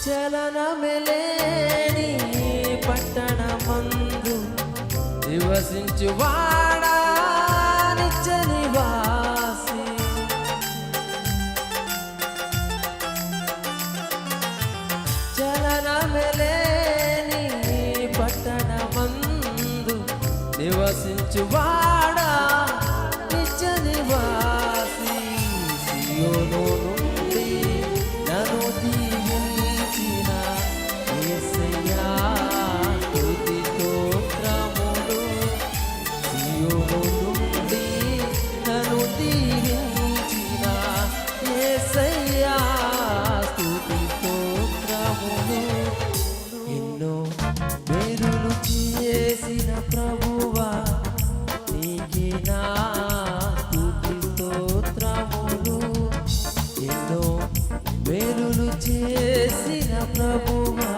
చలనమెలేని పట్టణమందు నివసించువాడా నిత్య నివాసి. చలనమెలేని పట్టణమందు నివసించువాడా నిత్య నివాసి. సియోను నుండి నన్ను దీవించిన యేసయ్యా స్తుతి స్తోత్రములు. సియోను నుండి నన్ను దీవించిన యేసయ్యా స్తుతి స్తోత్రములు. ఎన్నో మేలులు చేసిన ప్రభువా నీకే నా స్తుతి స్తోత్రములు. ఎన్నో మేలులు చేసిన ప్రభువా